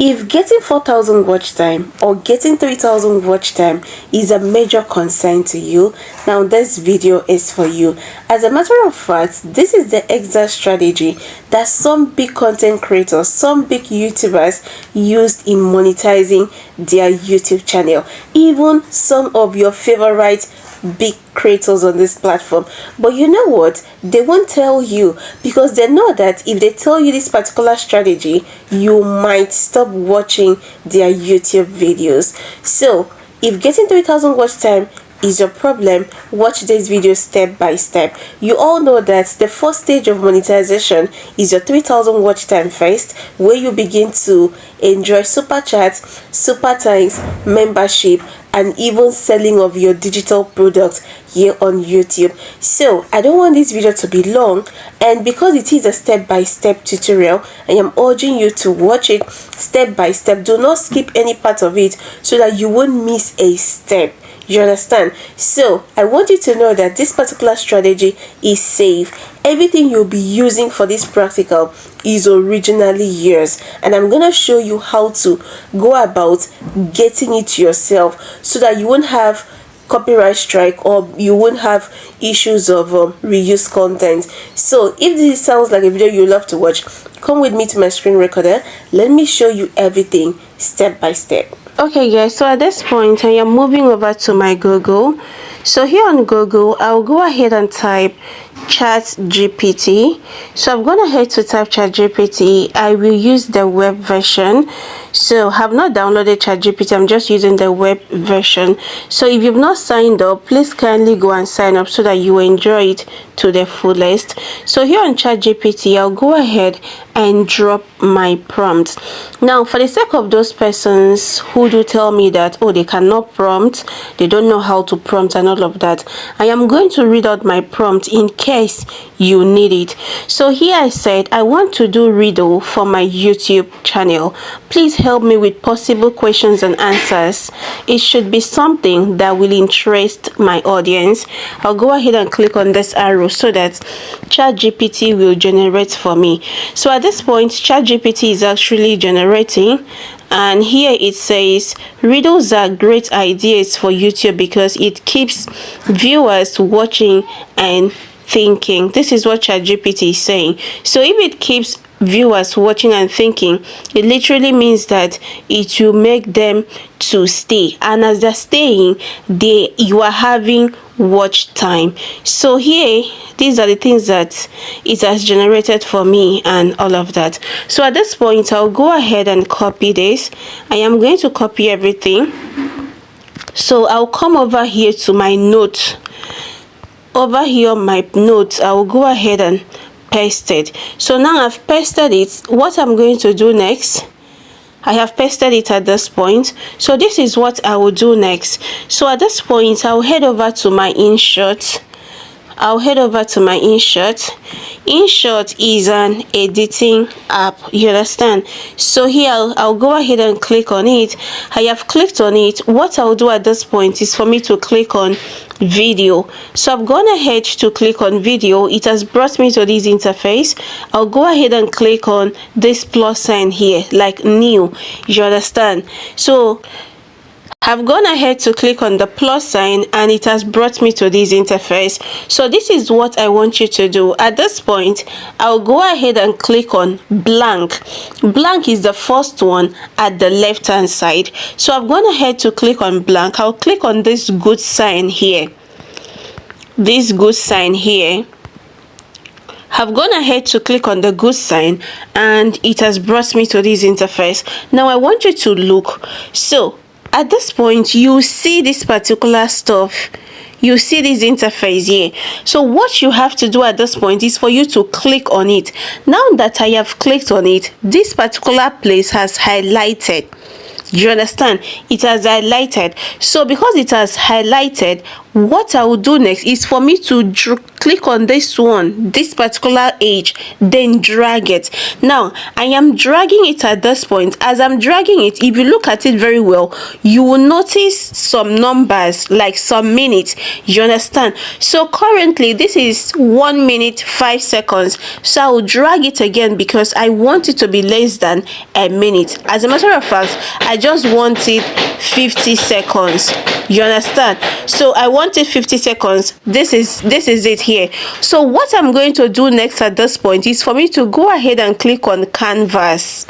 If getting 4,000 watch time or getting 3,000 watch time is a major concern to you, now this video is for you. As a matter of fact, this is the exact strategy that some big content creators, some big YouTubers used in monetizing their YouTube channel. Even some of your favorite big creators on this platform. But you know what, they won't tell you, because they know that if they tell you this particular strategy, you might stop watching their YouTube videos. So if getting 3,000 watch time is your problem, watch this video step by step. You all know that the first stage of monetization is your 3,000 watch time first, where you begin to enjoy super chats, super thanks, membership, and even selling of your digital products here on YouTube. So I don't want this video to be long, and because it is a step-by-step tutorial, I am urging you to watch it step by step. Do not skip any part of it so that you won't miss a step. You understand? So I want you to know that this particular strategy is safe. Everything you'll be using for this practical is originally yours, and I'm gonna show you how to go about getting it yourself so that you won't have copyright strike or you won't have issues of reuse content. So if this sounds like a video you love to watch, come with me to my screen recorder. Let me show you everything step by step. Okay guys, so at this point I am moving over to my Google. So here on Google, I'll go ahead and type ChatGPT. So I'm going ahead to type ChatGPT. I will use the web version. So I have not downloaded ChatGPT, I'm just using the web version. So if you've not signed up, please kindly go and sign up so that you enjoy it to the fullest. So here on ChatGPT, I'll go ahead and drop my prompt. Now for the sake of those persons who do tell me that, oh, they cannot prompt, they don't know how to prompt and all of that, I am going to read out my prompt in case you need it. So here I said, I want to do riddle for my YouTube channel. Please help me with possible questions and answers. It should be something that will interest my audience. I'll go ahead and click on this arrow so that ChatGPT will generate for me. So at this point, ChatGPT is actually generating, and here it says riddles are great ideas for YouTube because it keeps viewers watching and thinking. This is what ChatGPT is saying. So if it keeps viewers watching and thinking, it literally means that it will make them to stay, and as they're staying, you are having watch time. So here, these are the things that it has generated for me and all of that. So at this point, I'll go ahead and copy this. I am going to copy everything. So I'll come over here to my note. Over here on my notes, I will go ahead and paste it. So now I've pasted it. What I'm going to do next, I have pasted it at this point. So this is what I will do next. So at this point, I'll head over to my InShot. InShot is an editing app, you understand? So here I'll go ahead and click on it. I have clicked on it. What I'll do at this point is for me to click on video. So I've gone ahead to click on video. It has brought me to this interface. I'll go ahead and click on this plus sign here, like new, you understand? So I've gone ahead to click on the plus sign, and it has brought me to this interface. So this is what I want you to do. At this point, I'll go ahead and click on blank. Blank is the first one at the left hand side. So I've gone ahead to click on blank. I'll click on this good sign here. This good sign here. Have gone ahead to click on the good sign, and it has brought me to this interface. Now I want you to look. So at this point, you see this particular stuff, you see this interface here. So what you have to do at this point is for you to click on it. Now that I have clicked on it, this particular place has highlighted. You understand? It has highlighted. So because it has highlighted, what I will do next is for me to click on this one, this particular age, then drag it. Now I am dragging it at this point. As I'm dragging it, if you look at it very well, you will notice some numbers, like some minutes. You understand? So currently this is 1 minute 5 seconds, so I will drag it again because I want it to be less than a minute. As a matter of fact, I just want it 50 seconds. You understand? So I wanted 50 seconds. This is it here. So what I'm going to do next at this point is for me to go ahead and click on canvas.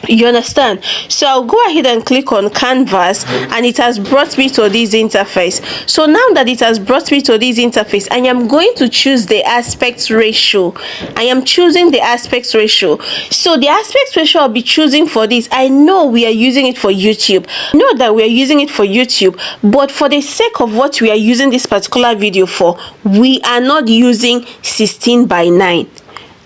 You understand? So I'll go ahead and click on canvas, and it has brought me to this interface. So now that it has brought me to this interface, I am going to choose the aspect ratio. I am choosing the aspect ratio. So the aspect ratio I'll be choosing for this, I know we are using it for YouTube. I know that we are using it for YouTube, but for the sake of what we are using this particular video for, we are not using 16:9.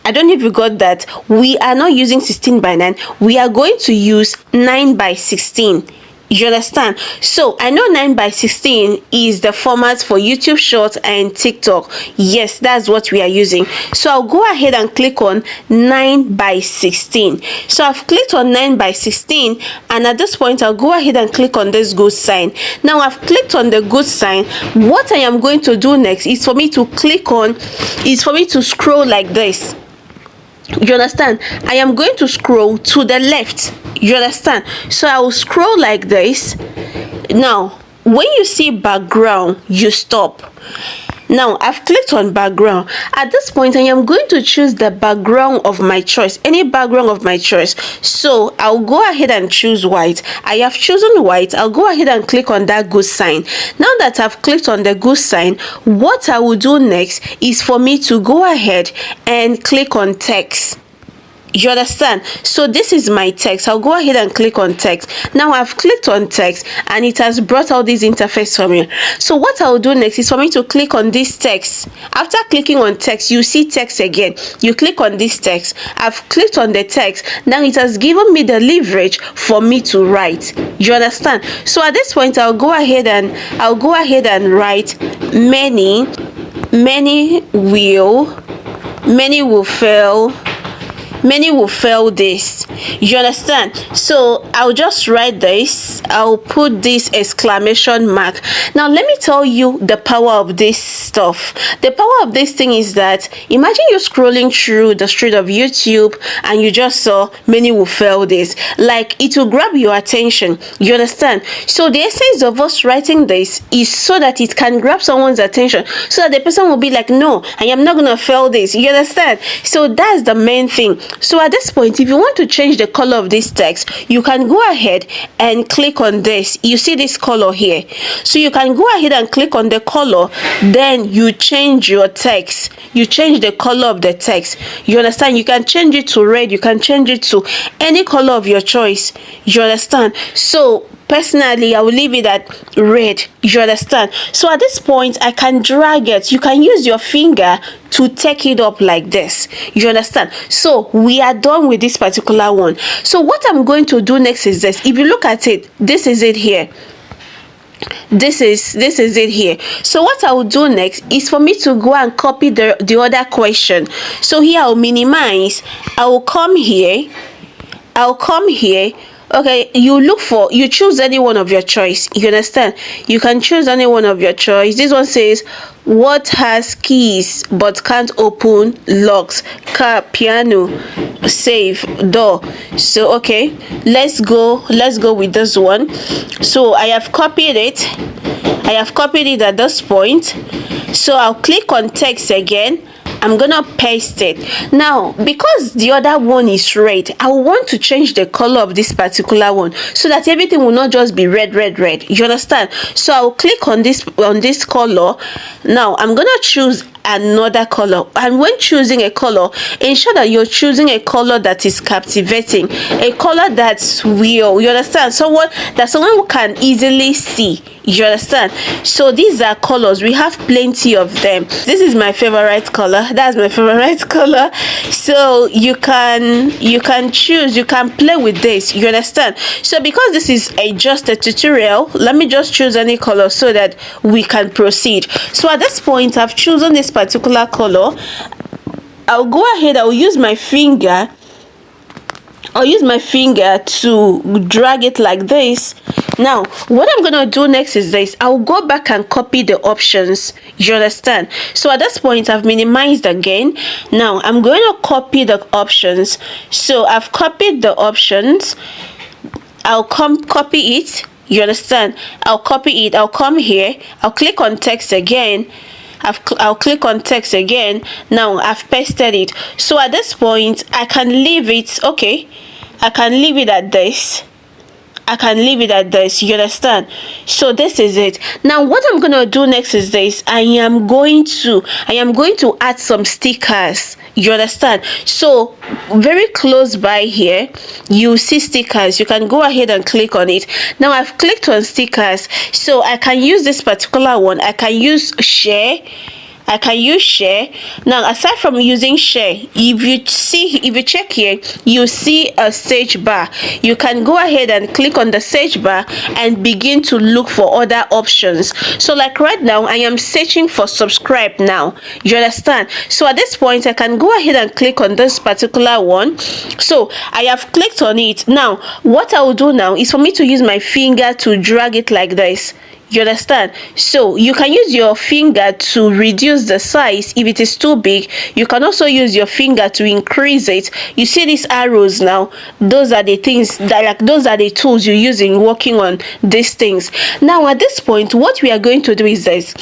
I don't know if you got that. We are not using 16:9. We are going to use 9:16. You understand? So I know 9:16 is the format for YouTube Shorts and TikTok. Yes, that's what we are using. So I'll go ahead and click on 9:16. So I've clicked on 9:16, and at this point I'll go ahead and click on this good sign. Now I've clicked on the good sign. What I am going to do next is for me to scroll like this. You understand? I am going to scroll to the left. You understand? So I will scroll like this. Now when you see background, you stop. Now I've clicked on background. At this point I am going to choose the background of my choice, any background of my choice. So I'll go ahead and choose white. I have chosen white. I'll go ahead and click on that good sign. Now that I've clicked on the good sign, what I will do next is for me to go ahead and click on text. You understand? So this is my text. I'll go ahead and click on text. Now I've clicked on text, and it has brought out this interface for me. So what I'll do next is for me to click on this text. After clicking on text, you see text again. You click on this text. I've clicked on the text. Now it has given me the leverage for me to write. You understand? So at this point I'll go ahead and write many will fail. Many will fail this. You understand? So I'll just write this. I'll put this exclamation mark. Now let me tell you the power of this stuff. The power of this thing is that, imagine you're scrolling through the street of YouTube and you just saw many will fail this. Like, it will grab your attention. You understand? So the essence of us writing this is so that it can grab someone's attention, so that the person will be like, no, I am not gonna fail this. You understand? So that's the main thing. So at this point, if you want to change the color of this text, you can go ahead and click on this. You see this color here. So you can go ahead and click on the color, then you change your text. You change the color of the text. You understand? You can change it to red. You can change it to any color of your choice. You understand? So personally, I will leave it at red. You understand? So at this point, I can drag it. You can use your finger to take it up like this. You understand? So we are done with this particular one. So what I'm going to do next is this. If you look at it, this is it here. This is it here. So what I will do next is for me to go and copy the other question. So here I'll minimize. I will come here. Okay, you choose any one of your choice. You understand? You can choose any one of your choice. This one says, what has keys but can't open locks? Car, piano, safe, door. So okay, let's go with this one. So I have copied it at this point. So I'll click on text again. I'm gonna paste it. Now, because the other one is red, I want to change the color of this particular one so that everything will not just be red. You understand? So I'll click on this color. Now I'm gonna choose another color. And when choosing a color, ensure that you're choosing a color that is captivating, a color that's real, you understand, someone that someone who can easily see, you understand. So these are colors, we have plenty of them. This is my favorite color, that's my favorite color. So you can choose, you can play with this, you understand. So because this is just a tutorial, let me just choose any color so that we can proceed. So at this point, I've chosen this particular color. I'll go ahead, I'll use my finger to drag it like this. Now what I'm gonna do next is this: I'll go back and copy the options, you understand. So at this point, I've minimized again. Now I'm going to copy the options. So I've copied the options. I'll copy it, you understand. I'll copy it, I'll come here, I'll click on text again. I'll click on text again. Now I've pasted it. So at this point, I can leave it. Okay, I can leave it at this. I can leave it at this, you understand. So this is it. Now what I'm gonna do next is this: I am going to add some stickers, you understand. So very close by here you see stickers. You can go ahead and click on it. Now I've clicked on stickers, so I can use this particular one. I can use share. Now aside from using share, if you check here, you see a search bar. You can go ahead and click on the search bar and begin to look for other options. So like right now, I am searching for subscribe now, you understand. So at this point, I can go ahead and click on this particular one. So I have clicked on it. Now what I will do now is for me to use my finger to drag it like this, you understand. So you can use your finger to reduce the size if it is too big. You can also use your finger to increase it. You see these arrows now, those are the things that, like, those are the tools you use in working on these things. Now at this point, what we are going to do is this: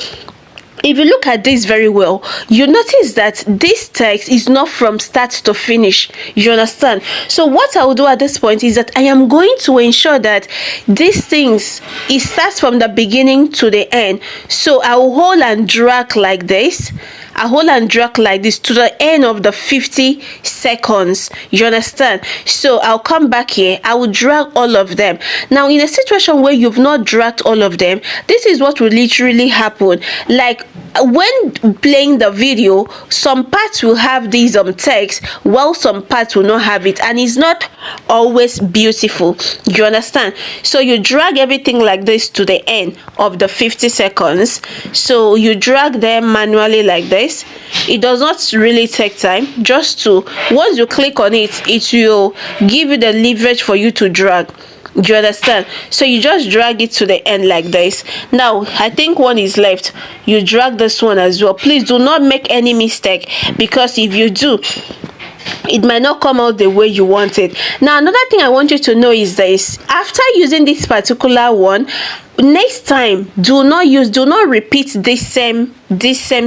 if you look at this very well, you notice that this text is not from start to finish, you understand. So what I will do at this point is that I am going to ensure that these things, it starts from the beginning to the end. So I will hold and drag like this. I hold and drag like this to the end of the 50 seconds, you understand. So I'll come back here, I will drag all of them. Now in a situation where you've not dragged all of them, this is what will literally happen. Like when playing the video, some parts will have these text, while some parts will not have it, and it's not always beautiful, you understand. So you drag everything like this to the end of the 50 seconds. So you drag them manually like this. It does not really take time. Just to, once you click on it, it will give you the leverage for you to drag, you understand. So you just drag it to the end like this. Now I think one is left, you drag this one as well. Please do not make any mistake, because if you do, it might not come out the way you want it. Now another thing I want you to know is this: after using this particular one, next time do not repeat this same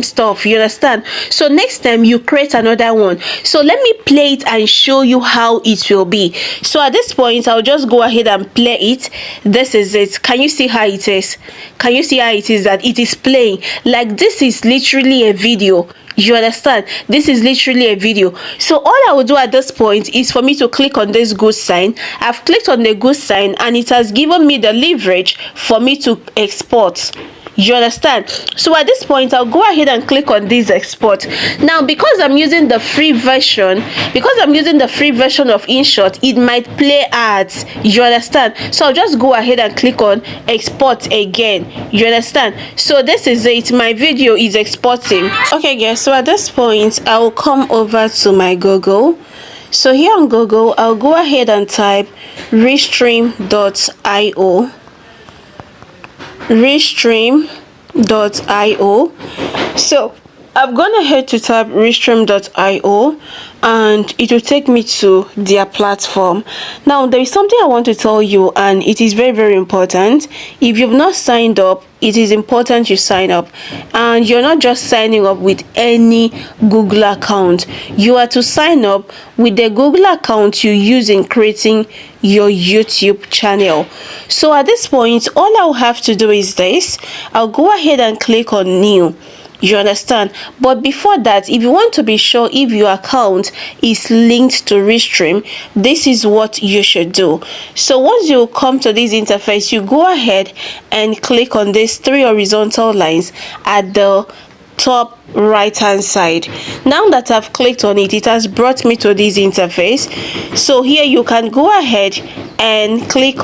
stuff, you understand. So next time you create another one. So let me play it and show you how it will be. So at this point, I'll just go ahead and play it. This is it. Can you see how it is? Can you see how it is that it is playing? Like, this is literally a video, you understand. This is literally a video. So all I will do at this point is for me to click on this good sign. I've clicked on the good sign and it has given me the leverage for me to export, you understand. So at this point, I'll go ahead and click on this export. Now because I'm using the free version of InShot, it might play ads, you understand. So I'll just go ahead and click on export again, you understand. So this is it, my video is exporting. Okay guys, so at this point I will come over to my Google. So here on Google, I'll go ahead and type restream.io. Restream.io. So I've gone ahead to type restream.io and it will take me to their platform. Now there is something I want to tell you, and it is very, very important. If you've not signed up, it is important you sign up. And you're not just signing up with any Google account. You are to sign up with the Google account you use in creating your YouTube channel. So at this point, all I'll have to do is this: I'll go ahead and click on new. You understand? But before that, if you want to be sure if your account is linked to Restream, this is what you should do. So once you come to this interface, you go ahead and click on these three horizontal lines at the top right hand side. Now that I've clicked on it, it has brought me to this interface. So here you can go ahead and click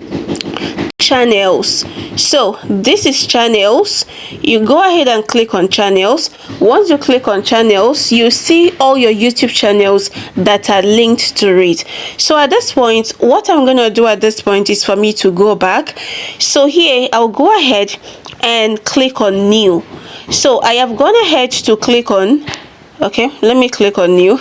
channels. So this is channels. You go ahead and click on channels. Once you click on channels, you see all your YouTube channels that are linked to it. So at this point, what I'm going to do at this point is for me to go back. So here I'll go ahead and click on new. So I have gone ahead to click on, okay, let me click on new.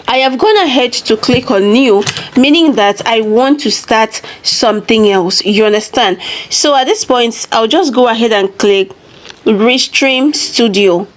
I have gone ahead to click on new, meaning that I want to start something else. You understand? So at this point, I'll just go ahead and click Restream Studio.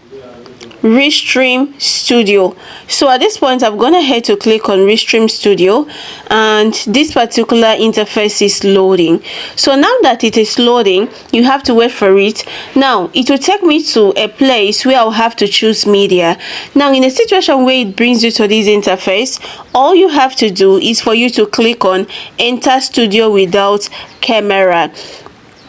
Restream Studio. So at this point, I've gone ahead to click on Restream Studio, and this particular interface is loading. So now that it is loading, you have to wait for it. Now it will take me to a place where I'll have to choose media. Now in a situation where it brings you to this interface, all you have to do is for you to click on Enter Studio without camera.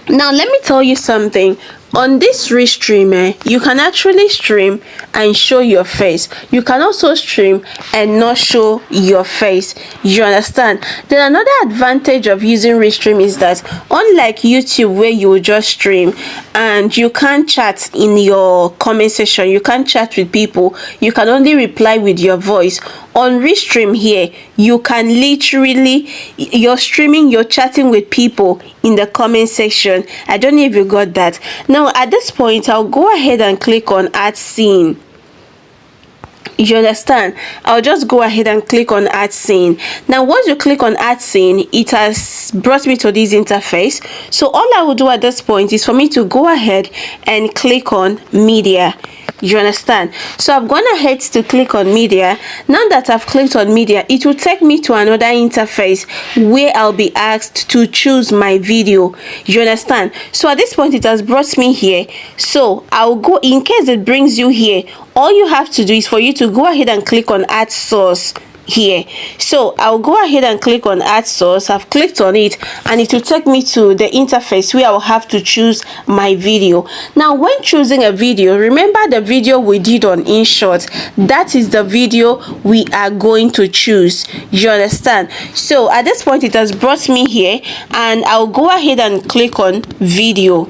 Now let me tell you something. On this Restream, you can actually stream and show your face. You can also stream and not show your face. You understand? Then another advantage of using Restream is that unlike YouTube, where you will just stream and you can't chat in your comment section, you can't chat with people, you can only reply with your voice. On Restream here, you can literally, you're streaming, you're chatting with people in the comment section. I don't know if you got that. Now at this point, I'll go ahead and click on add scene. You understand? I'll just go ahead and click on add scene. Now once you click on add scene, it has brought me to this interface. So all I will do at this point is for me to go ahead and click on media. You understand? So I've gone ahead to click on media. Now that I've clicked on media, it will take me to another interface where I'll be asked to choose my video. You understand? So at this point, it has brought me here. So I'll go, in case it brings you here, all you have to do is for you to go ahead and click on add source here. So I'll go ahead and click on add source. I've clicked on it and it will take me to the interface where I'll have to choose my video. Now when choosing a video, remember the video we did on InShot, that is the video we are going to choose. You understand? So at this point, it has brought me here and I'll go ahead and click on video.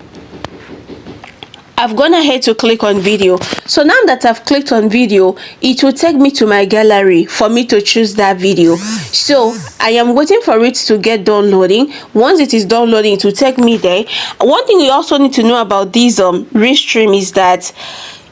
I've gone ahead to click on video. So now that I've clicked on video, it will take me to my gallery for me to choose that video. So I am waiting for it to get downloading. Once it is downloading, it will take me there. One thing you also need to know about this Restream is that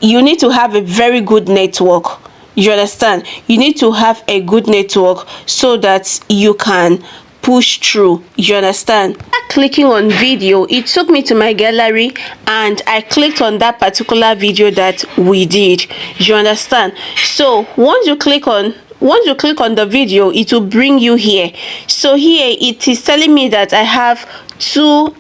you need to have a very good network. You understand? You need to have a good network so that you can push through. You understand? Clicking on video, it took me to my gallery and I clicked on that particular video that we did. You understand? So once you click on the video, it will bring you here. So here it is telling me that I have two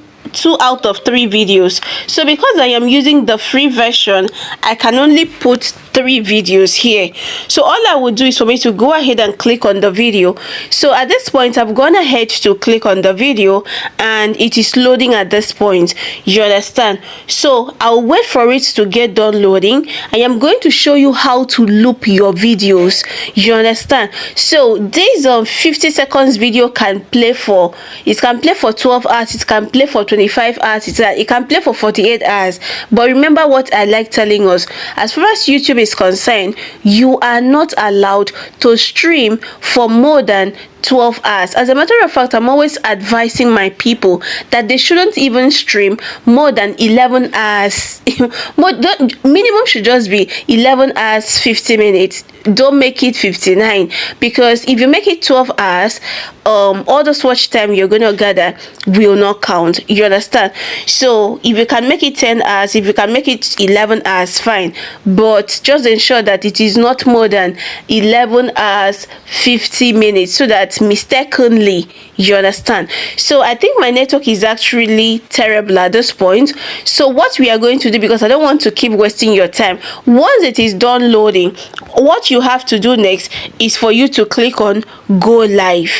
out of 3 videos. So because I am using the free version, I can only put 3 videos here. So all I would do is for me to go ahead and click on the video. So at this point, I've gone ahead to click on the video and it is loading at this point. You understand? So I'll wait for it to get done loading. I am going to show you how to loop your videos. You understand? So this 50 seconds video can play for 12 hours, it can play for 25 hours, it can play for 48 hours. But remember what I like telling us, as far as YouTube is concerned, you are not allowed to stream for more than 12 hours. As a matter of fact, I'm always advising my people that they shouldn't even stream more than 11 hours. The minimum should just be 11 hours 50 minutes. Don't make it 59, because if you make it 12 hours, all this watch time you're going to gather will not count. You understand? So if you can make it 10 hours, if you can make it 11 hours, fine, but just ensure that it is not more than 11 hours 50 minutes, so that but mistakenly, you understand. So I think my network is actually terrible at this point. So what we are going to do, because I don't want to keep wasting your time, once it is done loading, what you have to do next is for you to click on go live.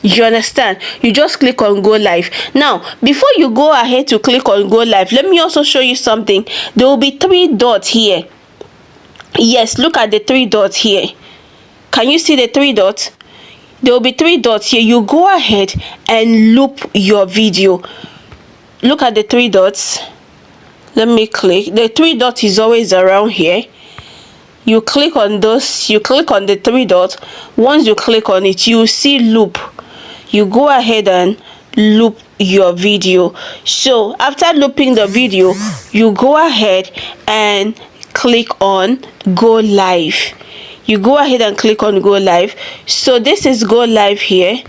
You understand? You just click on go live. Now before you go ahead to click on go live, let me also show you something. There will be 3 dots here. Yes, look at the 3 dots here. Can you see the 3 dots? There will be 3 dots here. You go ahead and loop your video. Look at the 3 dots. Let me click. The 3 dots is always around here. You click on those. You click on the 3 dots. Once you click on it, you see loop. You go ahead and loop your video. So after looping the video, you go ahead and click on go live. You go ahead and click on go live. So this is go live here.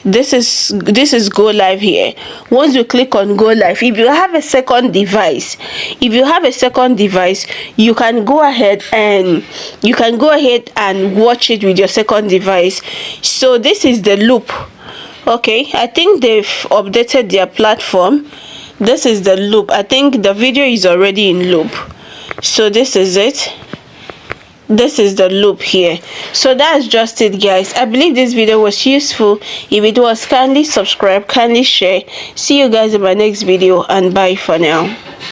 This is go live here. Once you click on go live, if you have a second device, you can go ahead and watch it with your second device. So this is the loop. Okay, I think they've updated their platform. This is the loop. I think the video is already in loop. So this is it. This is the loop here. So that's just it, guys. I believe this video was useful. If it was, kindly subscribe, kindly share. See you guys in my next video, and bye for now.